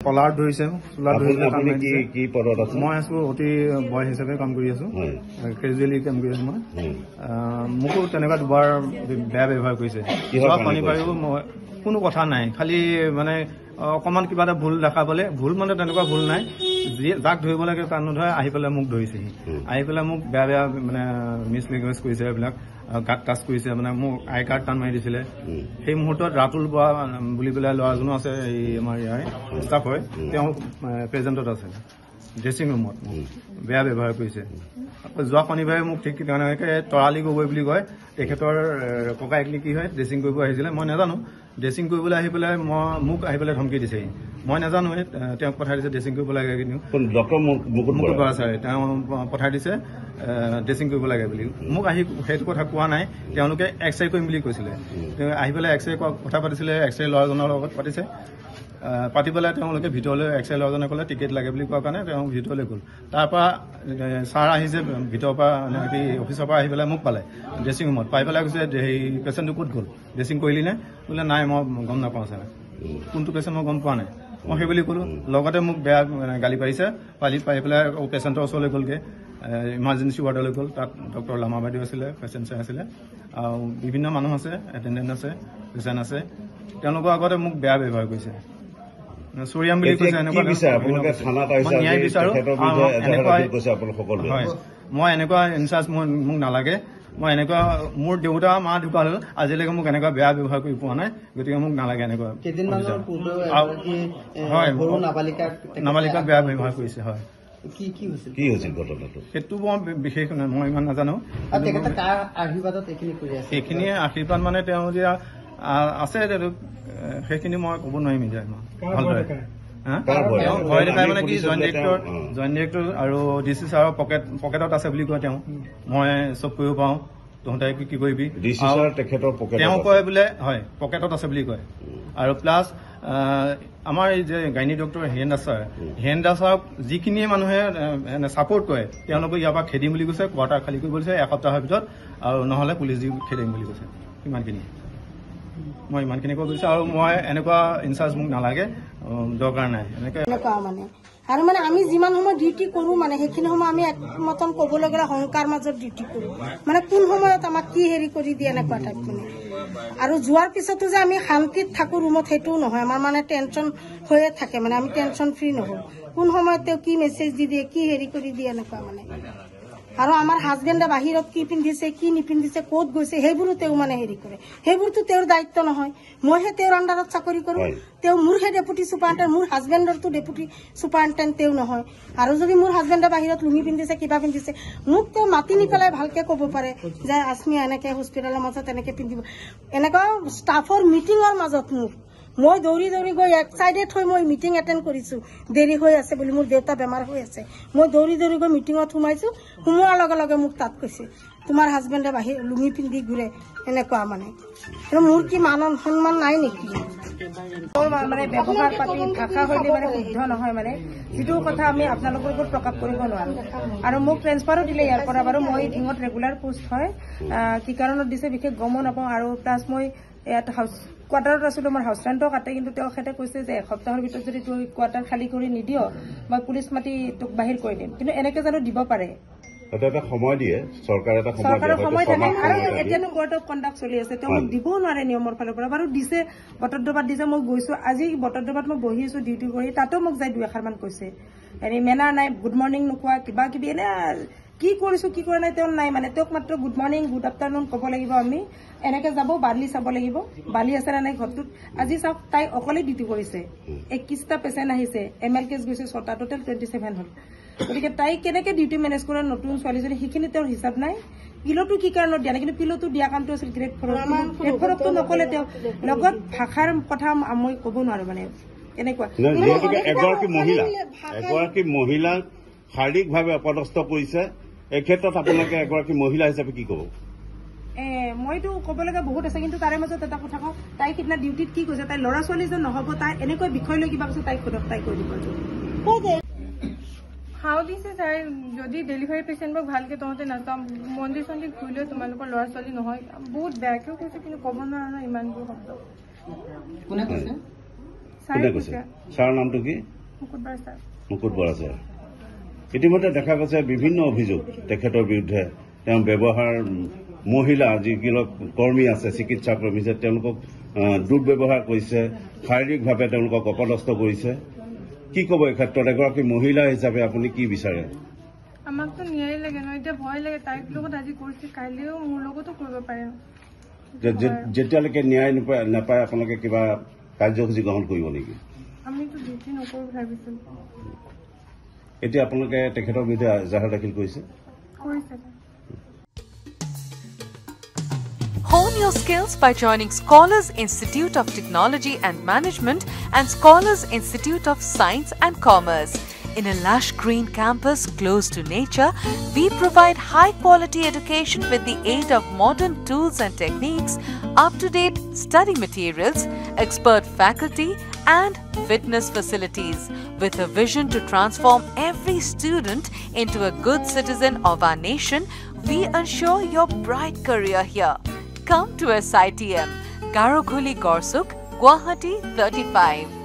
কলাৰ ধৰিছে চোলাৰ ধৰিছে মই আছো অতি বয় হিচাপে কাম কৰি আছো কেজুৱেলি কাম কৰি আছো মই মোকো তেনেকুৱা দুবাৰ বেয়া ব্যৱহাৰ কৰিছে পানী পাৰিব মই কোনো কথা নাই খালি মানে অকমান কিবা এটা ভুল দেখা পালে ভুল মানে তেনেকুৱা ভুল নাই যাক ধৰিব লাগে তাক নধৰে আহি পেলাই মোক ধৰিছেহি আহি পেলাই মোক বেয়া বেয়া মানে মিছ লেংগুৱেজ কৰিছে এইবিলাক গাত টাচ কৰিছে মানে মোক আই কাৰ্ড টান মাৰি দিছিলে সেই মুহূৰ্তত ৰাতুল বৰা বুলি পেলাই ল'ৰাজনো আছে এই আমাৰ ইয়াৰ ষ্টাফ হয় তেওঁ প্ৰেজেণ্টত আছে ড্ৰেছিং ৰুমত বেয়া ব্যৱহাৰ কৰিছে যোৱা শনিবাৰে মোক ঠিক তেনেকৈ তৰালি গগৈ বুলি কয় তেখেতৰ ককায়েক কি হয় ড্ৰেছিং কৰিব আহিছিলে মই নাজানো ড্ৰেছিং কৰিবলৈ আহি পেলাই মোক আহি পেলাই ধমকি দিছেহি মই নাজানো তেওঁক পঠাই দিছে ড্ৰেছিং কৰিব লাগে কিন্তু মুকুট বৰা ছাৰে তেওঁ পঠাই দিছে ড্ৰেছিং কৰিব লাগে বুলি মোক আহি সেইটো কথা কোৱা নাই তেওঁলোকে এক্স-ৰে কৰিম বুলি কৈছিলে আহি পেলাই এক্স-ৰে কথা পাতিছিলে এক্স-ৰে ল'ৰাজনৰ লগত পাতিছে পাতি পেলাই তেওঁলোকে ভিতৰলৈ এক্স-ৰে ল'ৰাজনে ক'লে টিকেট লাগে বুলি কোৱাৰ কাৰণে তেওঁ ভিতৰলৈ গ'ল তাৰপৰা ছাৰ আহিছে ভিতৰৰ পৰা অফিচৰ পৰা আহি পেলাই মোক পালে ড্ৰেছিং ৰুমত পাই পেলাই কৈছে সেই পেচেণ্টটো ক'ত গ'ল ড্ৰেছিং কৰিলি নে বোলে নাই মই গম নাপাওঁ ছাৰ কোনটো পেচেণ্ট মই গম পোৱা নাই মই সেই বুলি ক'লো লগতে মোক বেয়া গালি পাৰিছে পাই পেলাই পেচেণ্টৰ ওচৰলৈ গ'লগৈ ইমাৰ্জেঞ্চি ৱাৰ্ডলৈ গ'ল তাত ডক্টৰ লামা বাইদেউ আছিলে পেচেণ্ট চাই আছিলে আৰু বিভিন্ন মানুহ আছে এটেণ্ডেণ্ট আছে পেচেণ্ট আছে তেওঁলোকৰ আগতে মোক বেয়া ব্যৱহাৰ কৰিছে চৰিয়াম বুলি কৈছে ন্যায় বিচাৰো মই এনেকুৱা ইনচাৰ্জ মোক নালাগে মই এনেকুৱা মোৰ দেউতা মা ঢুকাল আজিলৈকে মোক এনেকুৱা বেয়া ব্যৱহাৰ কৰি পোৱা নাই গতিকে মোক নালাগে এনেকুৱা হয় নাবালিকাক বেয়া ব্যৱহাৰ কৰিছে হয় সেইটো মই বিশেষ মই ইমান নাজানো সেইখিনিয়ে আশীৰ্বাদ মানে তেওঁ যে আছে সেইখিনি মই ক'ব নোৱাৰিম এতিয়া ভালদৰে ভয় দেখাই মানে কি জইণ্ট ডিৰেক্টৰ আৰু ডিচি ছাৰৰ পকেটত আছে বুলি কয় তেওঁ মই চব কৰিব পাওঁ তহঁতে কি কৰিবি তেওঁ কয় বোলে হয় পকেটত আছে বুলি কয় আৰু প্লাছ আমাৰ এই যে গাইনী ডক্টৰ হিৰেণ দাস ছাৰক যিখিনিয়ে মানুহে ছাপোৰ্ট কৰে তেওঁলোকে ইয়াৰ পৰা খেদিম বুলি কৈছে কোৱাৰ্টাৰ খালী কৰিব দিছে এসপ্তাহৰ ভিতৰত আৰু নহ'লে পুলিচ দি খেদিম বুলি কৈছে ইমানখিনি মই ইমানখিনি ক'ব বিচাৰো আৰু মই এনেকুৱা ইনচাৰ্জ মোক নালাগে দৰকাৰ নাই এনেকুৱা মানে আৰু মানে আমি যিমান সময় ডিউটি কৰো মানে সেইখিনি সময় আমি একমতন ক'বলৈ গ'লে শংকাৰ মাজত ডিউটি কৰো মানে কোন সময়ত আমাক কি হেৰি কৰি দিয়ে এনেকুৱা টাইপ মানে আৰু যোৱাৰ পিছতো যে আমি শান্তিত থাকো ৰুমত সেইটোও নহয় আমাৰ মানে টেনচন হৈয়ে থাকে মানে আমি টেনচন ফ্ৰী নহওঁ কোন সময়ত তেওঁ কি মেছেজ দি দিয়ে কি হেৰি কৰি দিয়ে এনেকুৱা মানে আৰু আমাৰ হাজবেণ্ডে বাহিৰত কি পিন্ধিছে কি নিপিন্ধিছে ক'ত গৈছে সেইবোৰো তেওঁ মানে হেৰি কৰে সেইবোৰতো তেওঁৰ দায়িত্ব নহয় মইহে তেওঁৰ আণ্ডাৰত চাকৰি কৰো তেওঁ মোৰহে ডেপুটি ছুপাৰিণ্টেণ্ট মোৰ হাজবেণ্ডৰতো ডেপুটি ছুপাৰিণ্টেণ্ট তেওঁ নহয় আৰু যদি মোৰ হাজবেণ্ডে বাহিৰত লুঙি পিন্ধিছে কিবা পিন্ধিছে মোক তেওঁ মাতি নি পেলাই ভালকে ক'ব পাৰে যে আজমি এনেকে হস্পিটেলৰ মাজত এনেকে পিন্ধিব এনেকুৱা ষ্টাফৰ মিটিঙৰ মাজত মই দৌৰি দৌৰি গৈ এক চাইডে থৈ মই মিটিং এটেণ্ড কৰিছো দেৰি হৈ আছে বুলি মোৰ দেউতা বেমাৰ হৈ আছে মই দৌৰি দৌৰি গৈ মিটিঙত সোমাইছো সোমোৱাৰ লগে লগে মোক তাত কৈছে তোমাৰ হাজবেণ্ডে বাহিৰ লুঙি পিন্ধি ঘূৰে এনেকুৱা মানে মোৰ কি মান সন্মান নাই নেকি মানে ব্যৱহাৰ পাতি ভাষা শৈলী মানে শুদ্ধ নহয় মানে যিটো কথা আমি আপোনালোকৰ ওপৰত প্ৰকাশ কৰিব নোৱাৰো আৰু মোক ট্ৰেন্সফাৰো দিলে ইয়াৰ পৰা বাৰু মই টিঙত ৰেগুলাৰ পোষ্ট হয় কি কাৰণত দিছে বিশেষ গমো নাপাওঁ আৰু প্লাছ মই ইয়াত কোৱাৰ্টাৰত আছিলো মোৰ হাউচ ৰেণ্টও কাটে কিন্তু তেখেতে কৈছে যে এসপ্তাহৰ ভিতৰত যদি তোৰ কোৱাৰ্টাৰ খালী কৰি নিদিয় মই পুলিচ মাতি তোক বাহিৰ কৰি দিম কিন্তু এনেকে জানো দিব পাৰে চৰকাৰৰ সময় থাকে আৰু এতিয়ানো কোৰ্ট অফ কণ্ডাক্ট চলি আছে তেওঁ মোক দিবও নোৱাৰে নিয়মৰ ফালৰ পৰা বাৰু দিছে বটদ্ৰবাত দিছে মই গৈছো আজি বটদ্ৰবাত মই বহি আছো ডিউটি কৰি তাতো মোক যাই 2-1 মান কৈছে হেৰি মেনাৰ নাই গুড মৰ্ণিং নোকোৱা কিবা কিবি এনে কি কৰিছো কি কৰা নাই তেওঁ নাই মানে তেওঁক মাত্ৰ গুড মৰ্ণিং গুড আফটাৰনুন ক'ব লাগিব আমি এনেকে যাব বালি চাব লাগিব বালি আছে নে নাই ঘৰটোত আজি চাওক তাই অকলে ডিউটি কৰিছে 21টা পেচেণ্ট আহিছে এমএল কেছ গৈছে 6টা টোটেল 27 হ'ল গতিকে তাই কেনেকে ডিউটি মেনেজ কৰে নতুন ছোৱালীজনী সেইখিনি তেওঁৰ হিচাপ নাই পিলতো কি কাৰণত দিয়া নাই কিন্তু পিলতো দিয়া কামটো আছিল গ্ৰেড ফৰতো নকলে তেওঁ লগত ভাষাৰ কথা মই ক'ব নোৱাৰো মানে এনেকুৱা এগৰাকী মহিলাক শাৰীৰিকভাৱে অপদস্থ কৰিছে এই ক্ষেত্ৰত আপোনালোকে এগৰাকী মহিলা হিচাপে কি ক'ব মইতো ক'ব লগা বহুত আছে কিন্তু তাৰে মাজত এটা কথা কওঁ তাই সিদিনা ডিউটিত কি কৈছে তাই ল'ৰা ছোৱালী যেন নহ'ব তাই এনেকৈ বিষয় লৈ কিবা কৈছে তাইক সোধক তাই কৈ দিব হাও দিছে ছাৰ যদি ডেলিভাৰী পেচেণ্টক ভালকে তহঁতে নাচাম মন্দিৰ চন্দিৰ ঘূৰিলেও তোমালোকৰ ল'ৰা ছোৱালী নহয় বহুত বেয়াকেও কৈছে কিন্তু ক'ব নোৱাৰা নহয় ইমানবোৰ শব্দ কোনে কৈছে ছাৰৰ নামটো কি মুকুট বৰা ছাৰ ইতিমধ্যে দেখা গৈছে বিভিন্ন অভিযোগ তেখেতৰ বিৰুদ্ধে তেওঁ ব্যৱহাৰ মহিলা যিবিলাক কৰ্মী আছে চিকিৎসা কৰ্মী যে তেওঁলোকক দুৰ্ব্যৱহাৰ কৰিছে শাৰীৰিকভাৱে তেওঁলোকক অপদস্থ কৰিছে কি ক'ব এই ক্ষেত্ৰত এগৰাকী মহিলা হিচাপে আপুনি কি বিচাৰে আমাকতো ন্যায় লাগে ন এতিয়া ভয় লাগে তাইৰ লগত আজি কৰিছে কাইলৈও মোৰ লগতো কৰিব পাৰে যেতিয়ালৈকে ন্যায় নাপায় আপোনালোকে কিবা কাৰ্যসূচী গ্ৰহণ কৰিব নেকি আমিতো ডিউটি নকৰো ভাবিছো এতিয়া আপোনালোকে তেখেতৰ বিৰুদ্ধে এজাহাৰ দাখিল কৰিছে Hone your skills by joining Scholars Institute of Technology and Management and Scholars Institute of Science and Commerce. In a lush green campus close to nature, we provide high-quality education with the aid of modern tools and techniques, up-to-date study materials, expert faculty, and fitness facilities. With a vision to transform every student into a good citizen of our nation, we ensure your bright career here. Come to SITM, Garokhuli Gorsuk, Guwahati 35.